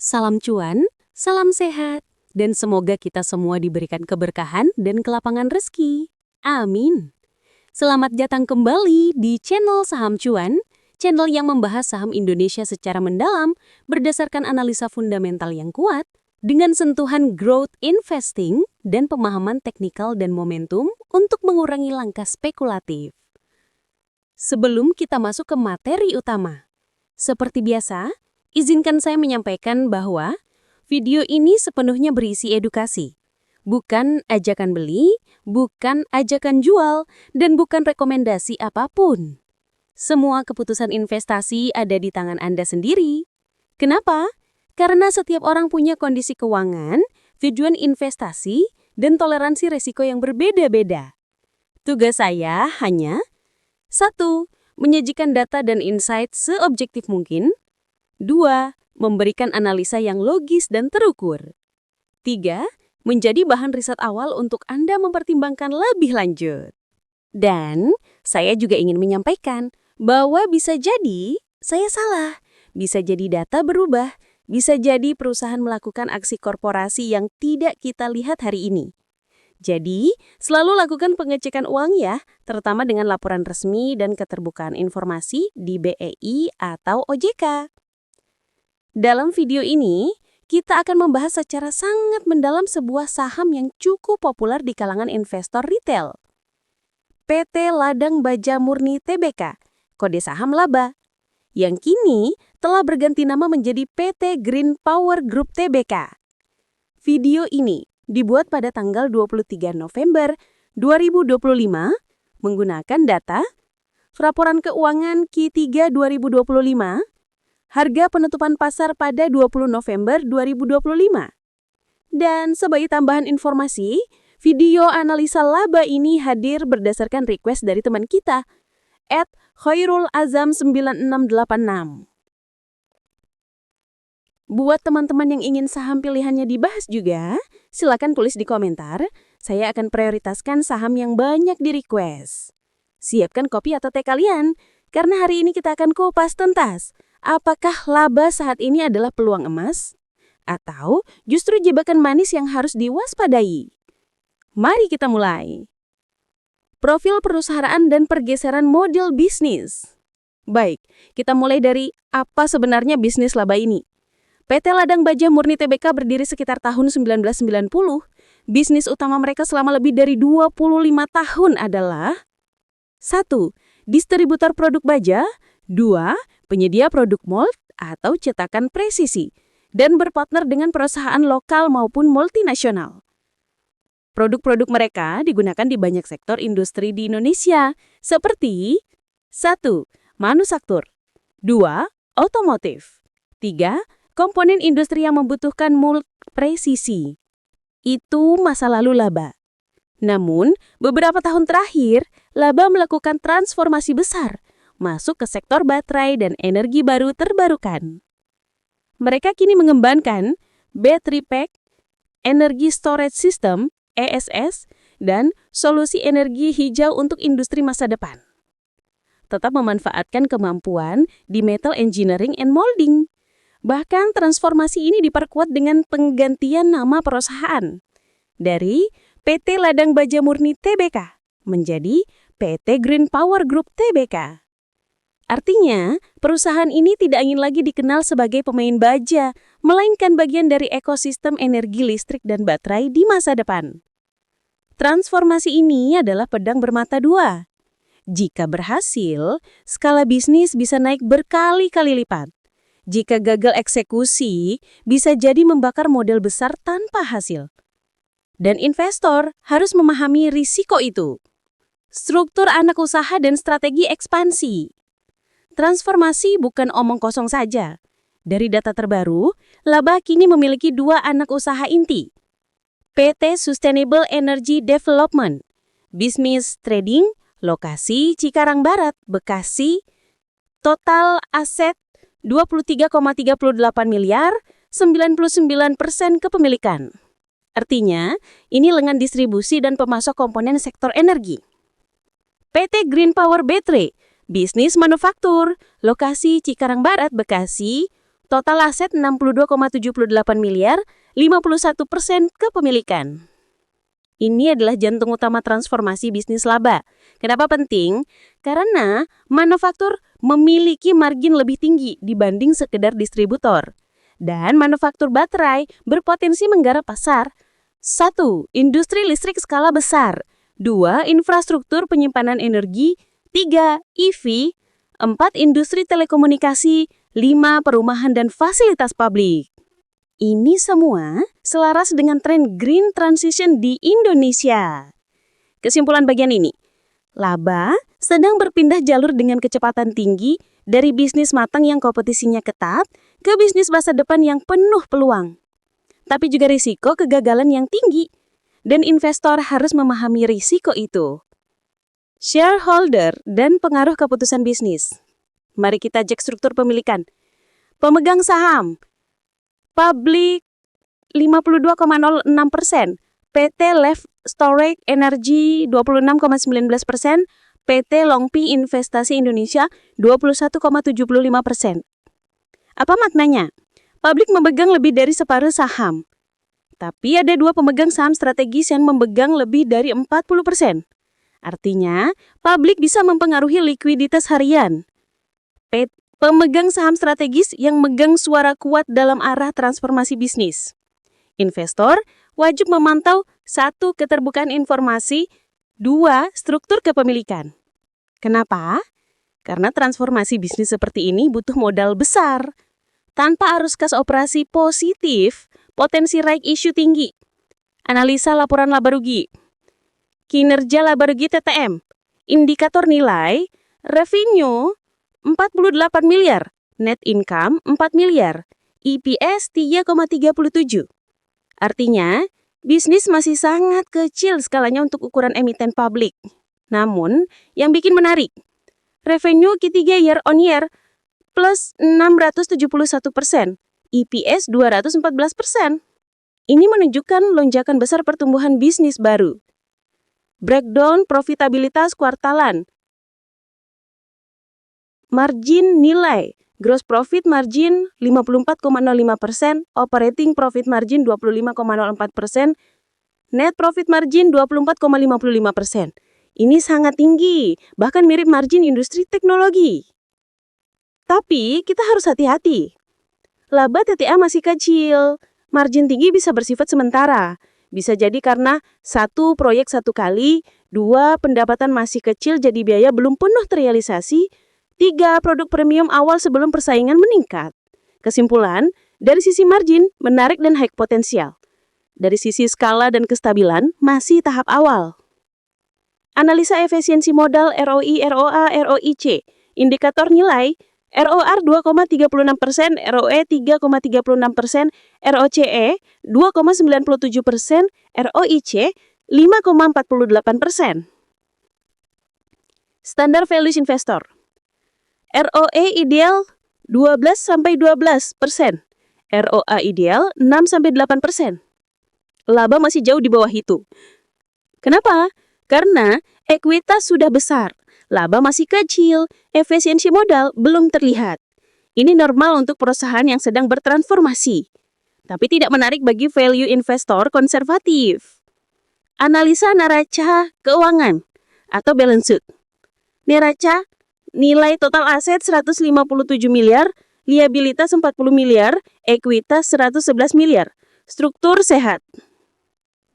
Salam cuan, salam sehat, dan semoga kita semua diberikan keberkahan dan kelapangan rezeki. Amin. Selamat datang kembali di channel Saham Cuan, channel yang membahas saham Indonesia secara mendalam berdasarkan analisa fundamental yang kuat, dengan sentuhan growth investing dan pemahaman teknikal dan momentum untuk mengurangi langkah spekulatif. Sebelum kita masuk ke materi utama, seperti biasa, izinkan saya menyampaikan bahwa video ini sepenuhnya berisi edukasi, bukan ajakan beli, bukan ajakan jual, dan bukan rekomendasi apapun. Semua keputusan investasi ada di tangan Anda sendiri. Kenapa? Karena setiap orang punya kondisi keuangan, tujuan investasi, dan toleransi risiko yang berbeda-beda. Tugas saya hanya 1. Menyajikan data dan insight seobjektif mungkin. 2. Memberikan analisa yang logis dan terukur. 3. Menjadi bahan riset awal untuk Anda mempertimbangkan lebih lanjut. Dan saya juga ingin menyampaikan bahwa bisa jadi saya salah, bisa jadi data berubah, bisa jadi perusahaan melakukan aksi korporasi yang tidak kita lihat hari ini. Jadi, selalu lakukan pengecekan uang ya, terutama dengan laporan resmi dan keterbukaan informasi di BEI atau OJK. Dalam video ini, kita akan membahas secara sangat mendalam sebuah saham yang cukup populer di kalangan investor retail. PT Ladang Baja Murni Tbk, kode saham LABA, yang kini telah berganti nama menjadi PT Green Power Group Tbk. Video ini dibuat pada tanggal 23 November 2025 menggunakan data Laporan Keuangan Q3 2025, harga penutupan pasar pada 20 November 2025. Dan sebagai tambahan informasi, video analisa laba ini hadir berdasarkan request dari teman kita, @Khairulazam9686. Buat teman-teman yang ingin saham pilihannya dibahas juga, silakan tulis di komentar. Saya akan prioritaskan saham yang banyak di-request. Siapkan kopi atau teh kalian, karena hari ini kita akan kupas tuntas. Apakah laba saat ini adalah peluang emas? Atau justru jebakan manis yang harus diwaspadai? Mari kita mulai. Profil perusahaan dan pergeseran model bisnis. Baik, kita mulai dari apa sebenarnya bisnis laba ini. PT Ladang Baja Murni Tbk berdiri sekitar tahun 1990. Bisnis utama mereka selama lebih dari 25 tahun adalah 1. Distributor produk baja. 2. Penyedia produk mold atau cetakan presisi. Dan berpartner dengan perusahaan lokal maupun multinasional. Produk-produk mereka digunakan di banyak sektor industri di Indonesia, seperti 1. Manufaktur. 2. Otomotif. 3. Komponen industri yang membutuhkan mold presisi. Itu masa lalu laba. Namun, beberapa tahun terakhir, laba melakukan transformasi besar, masuk ke sektor baterai dan energi baru terbarukan. Mereka kini mengembangkan Battery Pack, Energy Storage System, ESS, dan solusi energi hijau untuk industri masa depan. Tetap memanfaatkan kemampuan di metal engineering and molding. Bahkan transformasi ini diperkuat dengan penggantian nama perusahaan dari PT Ladang Baja Murni Tbk menjadi PT Green Power Group Tbk. Artinya, perusahaan ini tidak ingin lagi dikenal sebagai pemain baja, melainkan bagian dari ekosistem energi listrik dan baterai di masa depan. Transformasi ini adalah pedang bermata dua. Jika berhasil, skala bisnis bisa naik berkali-kali lipat. Jika gagal eksekusi, bisa jadi membakar modal besar tanpa hasil. Dan investor harus memahami risiko itu. Struktur anak usaha dan strategi ekspansi. Transformasi bukan omong kosong saja. Dari data terbaru, laba kini memiliki 2 anak usaha inti. PT Sustainable Energy Development, Bisnis Trading, lokasi Cikarang Barat, Bekasi, total aset 23,38 miliar, 99% kepemilikan. Artinya, ini lengan distribusi dan pemasok komponen sektor energi. PT Green Power Battery, bisnis manufaktur, lokasi Cikarang Barat, Bekasi, Total aset 62,78 miliar, 51% kepemilikan. Ini adalah jantung utama transformasi bisnis laba. Kenapa penting? Karena manufaktur memiliki margin lebih tinggi dibanding sekedar distributor. Dan manufaktur baterai berpotensi menggarap pasar. 1. Industri listrik skala besar. 2. Infrastruktur penyimpanan energi. 3. EV. 4. Industri telekomunikasi. 5. Perumahan dan fasilitas publik. Ini semua selaras dengan tren green transition di Indonesia. Kesimpulan bagian ini, laba sedang berpindah jalur dengan kecepatan tinggi dari bisnis matang yang kompetisinya ketat ke bisnis masa depan yang penuh peluang. Tapi juga risiko kegagalan yang tinggi, dan investor harus memahami risiko itu. Shareholder dan pengaruh keputusan bisnis. Mari kita cek struktur pemilikan. Pemegang saham Publik 52,06%, PT Lev Storage Energy 26,19%, PT Longpi Investasi Indonesia 21,75%. Apa maknanya? Publik memegang lebih dari separuh saham. Tapi ada 2 pemegang saham strategis yang memegang lebih dari 40%. Artinya, publik bisa mempengaruhi likuiditas harian. Pemegang saham strategis yang megang suara kuat dalam arah transformasi bisnis. Investor wajib memantau 1. Keterbukaan informasi, 2. Struktur kepemilikan. Kenapa? Karena transformasi bisnis seperti ini butuh modal besar. Tanpa arus kas operasi positif, potensi right issue tinggi. Analisa laporan laba rugi. Kinerja laba rugi TTM. Indikator nilai, revenue 48 miliar, net income 4 miliar, EPS 3,37. Artinya, bisnis masih sangat kecil skalanya untuk ukuran emiten publik. Namun, yang bikin menarik, revenue Q3 year on year plus 671%, EPS 214%. Ini menunjukkan lonjakan besar pertumbuhan bisnis baru. Breakdown profitabilitas kuartalan. Margin nilai, gross profit margin 54,05%, operating profit margin 25,04%, net profit margin 24,55%. Ini sangat tinggi, bahkan mirip margin industri teknologi. Tapi kita harus hati-hati. Laba TTA masih kecil, margin tinggi bisa bersifat sementara. Bisa jadi karena 1. Proyek 1 kali, 2. Pendapatan masih kecil jadi biaya belum penuh terrealisasi, 3. Produk premium awal sebelum persaingan meningkat. Kesimpulan, dari sisi margin, menarik dan high potensial. Dari sisi skala dan kestabilan, masih tahap awal. Analisa efisiensi modal ROI, ROA, ROIC. Indikator nilai, ROR 2,36%, ROE 3,36%, ROCE 2,97%, ROIC 5,48%. Standar values investor. ROE ideal 12-12%, ROA ideal 6-8%. Laba masih jauh di bawah itu. Kenapa? Karena ekuitas sudah besar, laba masih kecil, efisiensi modal belum terlihat. Ini normal untuk perusahaan yang sedang bertransformasi, tapi tidak menarik bagi value investor konservatif. Analisa neraca keuangan atau balance sheet. Neraca nilai total aset 157 miliar, liabilitas 40 miliar, ekuitas 111 miliar. Struktur sehat.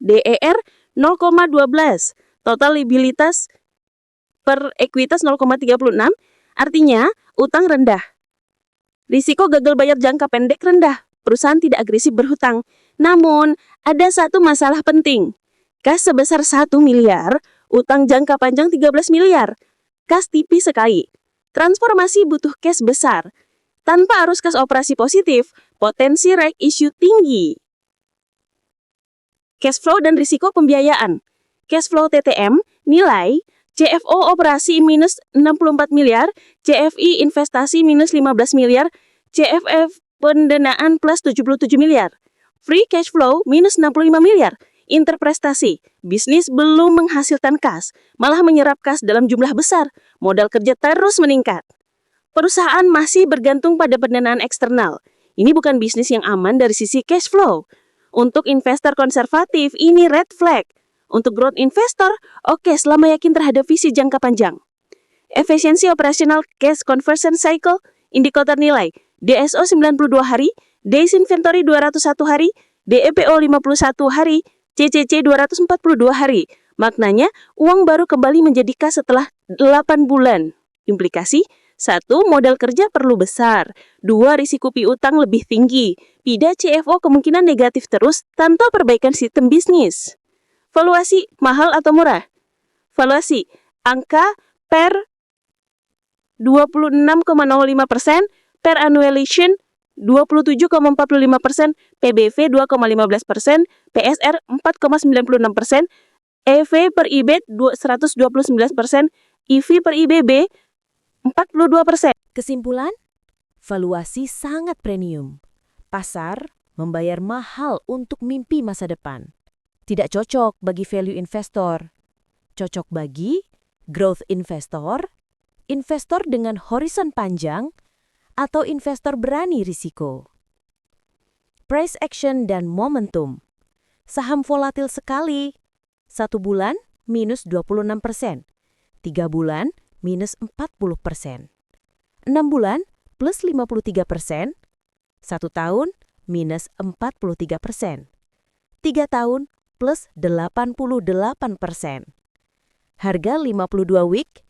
DER 0,12, total liabilitas per ekuitas 0,36, artinya utang rendah. Risiko gagal bayar jangka pendek rendah, perusahaan tidak agresif berhutang. Namun, ada satu masalah penting. Kas sebesar 1 miliar, utang jangka panjang 13 miliar. Kas tipis sekali. Transformasi butuh cash besar. Tanpa arus kas operasi positif, potensi right issue tinggi. Cash flow dan risiko pembiayaan. Cash flow TTM, nilai, CFO operasi minus 64 miliar, CFI investasi minus 15 miliar, CFF pendanaan plus 77 miliar. Free cash flow minus 65 miliar. Interprestasi, bisnis belum menghasilkan kas, malah menyerap kas dalam jumlah besar, modal kerja terus meningkat. Perusahaan masih bergantung pada pendanaan eksternal. Ini bukan bisnis yang aman dari sisi cash flow. Untuk investor konservatif, ini red flag. Untuk growth investor, oke selama yakin terhadap visi jangka panjang. Efisiensi operasional cash conversion cycle, indikator nilai DSO 92 hari, Days Inventory 201 hari, DEPO 51 hari, CCC 242 hari. Maknanya, uang baru kembali menjadi kas setelah 8 bulan. Implikasi, 1. Modal kerja perlu besar. 2. Risiko piutang lebih tinggi. PIDA CFO kemungkinan negatif terus tanpa perbaikan sistem bisnis. Valuasi, mahal atau murah? Valuasi, angka per 26,05%, per annualization 27,45%, PBV 2,15%, PSR 4,96%, EV per EBIT 129%, EV per IBB 42%. Kesimpulan, valuasi sangat premium. Pasar membayar mahal untuk mimpi masa depan. Tidak cocok bagi value investor. Cocok bagi growth investor, investor dengan horizon panjang, atau investor berani risiko. Price action dan momentum. Saham volatil sekali. 1 bulan minus 26%. 3 bulan minus 40%. 6 bulan plus 53%. 1 tahun minus 43%. 3 tahun plus 88%. Harga 52 week,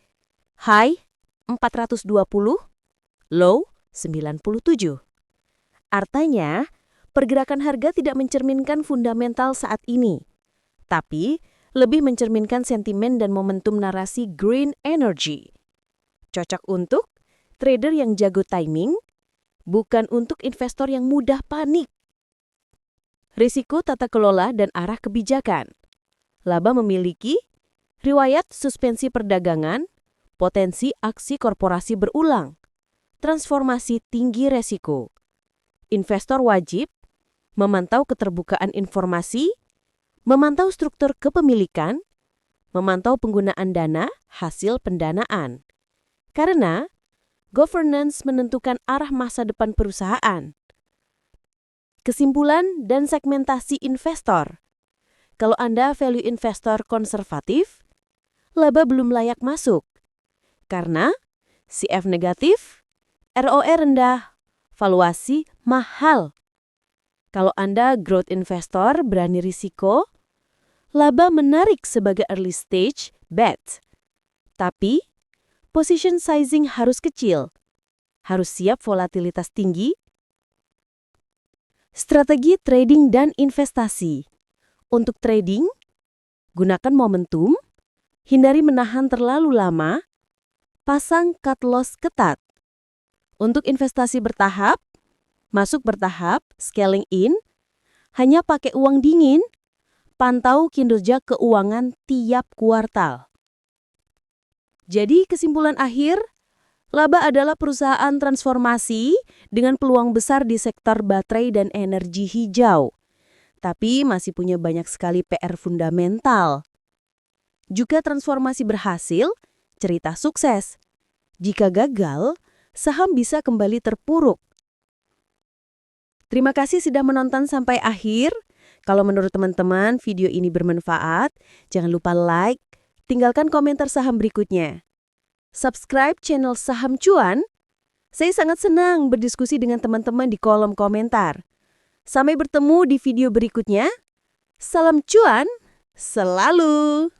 high 420, low 97. Artinya, pergerakan harga tidak mencerminkan fundamental saat ini, tapi lebih mencerminkan sentimen dan momentum narasi green energy. Cocok untuk trader yang jago timing, bukan untuk investor yang mudah panik. Risiko tata kelola dan arah kebijakan. Laba memiliki riwayat suspensi perdagangan, potensi aksi korporasi berulang, transformasi tinggi resiko. Investor wajib memantau keterbukaan informasi, memantau struktur kepemilikan, memantau penggunaan dana hasil pendanaan. Karena governance menentukan arah masa depan perusahaan. Kesimpulan dan segmentasi investor. Kalau Anda value investor konservatif, laba belum layak masuk. Karena CF negatif, ROE rendah, valuasi mahal. Kalau Anda growth investor berani risiko, laba menarik sebagai early stage bet. Tapi, position sizing harus kecil. Harus siap volatilitas tinggi. Strategi trading dan investasi. Untuk trading, gunakan momentum, hindari menahan terlalu lama, pasang cut loss ketat. Untuk investasi bertahap, masuk bertahap, scaling in, hanya pakai uang dingin, pantau kinerja keuangan tiap kuartal. Jadi kesimpulan akhir, laba adalah perusahaan transformasi dengan peluang besar di sektor baterai dan energi hijau. Tapi masih punya banyak sekali PR fundamental. Jika transformasi berhasil, cerita sukses. Jika gagal, saham bisa kembali terpuruk. Terima kasih sudah menonton sampai akhir. Kalau menurut teman-teman video ini bermanfaat, jangan lupa like, tinggalkan komentar saham berikutnya. Subscribe channel Saham Cuan. Saya sangat senang berdiskusi dengan teman-teman di kolom komentar. Sampai bertemu di video berikutnya. Salam cuan selalu.